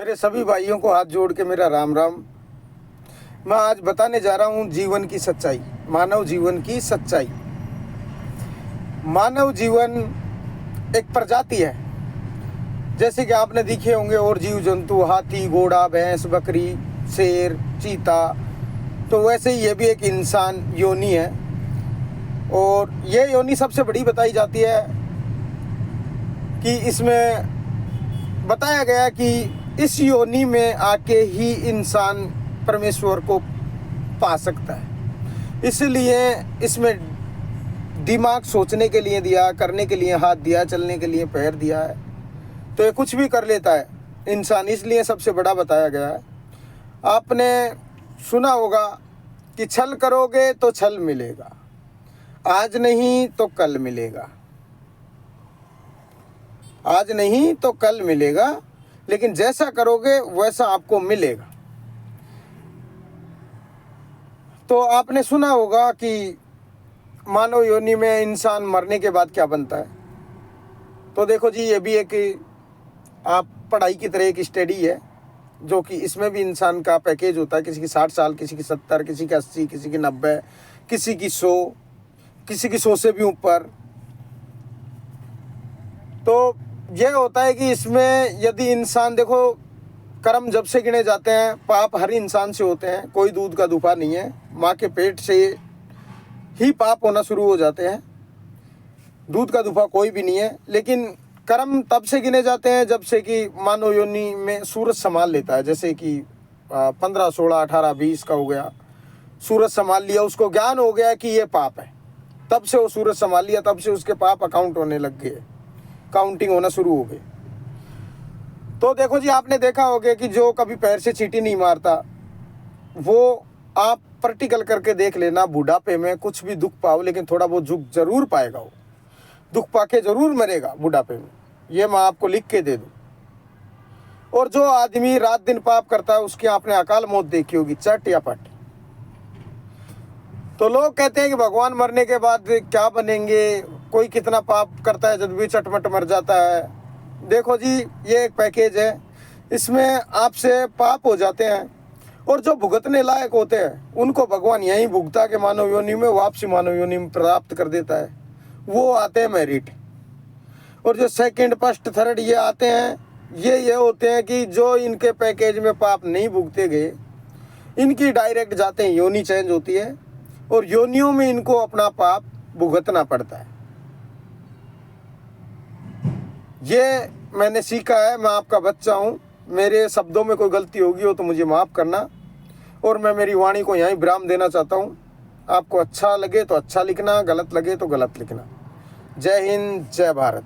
मेरे सभी भाइयों को हाथ जोड़ के मेरा राम राम। मैं आज बताने जा रहा हूँ जीवन की सच्चाई, मानव जीवन की सच्चाई। मानव जीवन एक प्रजाति है, जैसे कि आपने देखे होंगे और जीव जंतु, हाथी, घोड़ा, भैंस, बकरी, शेर, चीता, तो वैसे ही ये भी एक इंसान योनि है। और ये योनि सबसे बड़ी बताई जाती है कि इसमें बताया गया कि इस योनि में आके ही इंसान परमेश्वर को पा सकता है। इसलिए इसमें दिमाग सोचने के लिए दिया, करने के लिए हाथ दिया, चलने के लिए पैर दिया है, तो ये कुछ भी कर लेता है इंसान, इसलिए सबसे बड़ा बताया गया है। आपने सुना होगा कि छल करोगे तो छल मिलेगा, आज नहीं तो कल मिलेगा, आज नहीं तो कल मिलेगा, लेकिन जैसा करोगे वैसा आपको मिलेगा। तो आपने सुना होगा कि मानव योनि में इंसान मरने के बाद क्या बनता है। तो देखो जी, ये भी एक आप पढ़ाई की तरह एक स्टडी है, जो कि इसमें भी इंसान का पैकेज होता है। किसी की 60 साल, किसी की 70, किसी की 80, किसी की 90, किसी की 100, किसी की 100 से भी ऊपर। तो यह होता है कि इसमें यदि इंसान, देखो, कर्म जब से गिने जाते हैं, पाप हर इंसान से होते हैं, कोई दूध का दुपा नहीं है। माँ के पेट से ही पाप होना शुरू हो जाते हैं, दूध का दुपा कोई भी नहीं है। लेकिन कर्म तब से गिने जाते हैं जब से कि मानव योनि में सूरज संभाल लेता है। जैसे कि 15, 16, 18, 20 का हो गया, सूरज संभाल लिया, उसको ज्ञान हो गया कि ये पाप है, तब से वो सूरज संभाल लिया, तब से उसके पाप अकाउंट होने लग गए, काउंटिंग होना शुरू हो गई। तो देखो जी, आपने देखा होगा कि जो कभी पैर से चींटी नहीं मारता, वो आप प्रैक्टिकल करके देख लेना, बुढ़ापे में कुछ भी दुख पाओ लेकिन थोड़ा बहुत दुख जरूर पाएगा, वो दुख पाके जरूर मरेगा बुढ़ापे में, ये मैं आपको लिख के दे दूं। और जो आदमी रात दिन पाप करता है, उसकी आपने अकाल मौत देखी होगी, चट या पट। तो लोग कहते हैं कि भगवान मरने के बाद क्या बनेंगे, कोई कितना पाप करता है जब भी चटमट मर जाता है। देखो जी, ये एक पैकेज है, इसमें आपसे पाप हो जाते हैं, और जो भुगतने लायक होते हैं उनको भगवान यहीं भुगता के मानव योनि में, वापसी मानव योनि में प्राप्त कर देता है। वो आते हैं मेरिट। और जो सेकंड, फर्स्ट, थर्ड ये आते हैं, ये होते हैं कि जो इनके पैकेज में पाप नहीं भुगते गए, इनकी डायरेक्ट जाते हैं, योनि चेंज होती है, और योनियों में इनको अपना पाप भुगतना पड़ता है। ये मैंने सीखा है, मैं आपका बच्चा हूँ, मेरे शब्दों में कोई गलती होगी हो तो मुझे माफ़ करना। और मैं मेरी वाणी को यहीं विराम देना चाहता हूँ। आपको अच्छा लगे तो अच्छा लिखना, गलत लगे तो गलत लिखना। जय हिंद, जय भारत।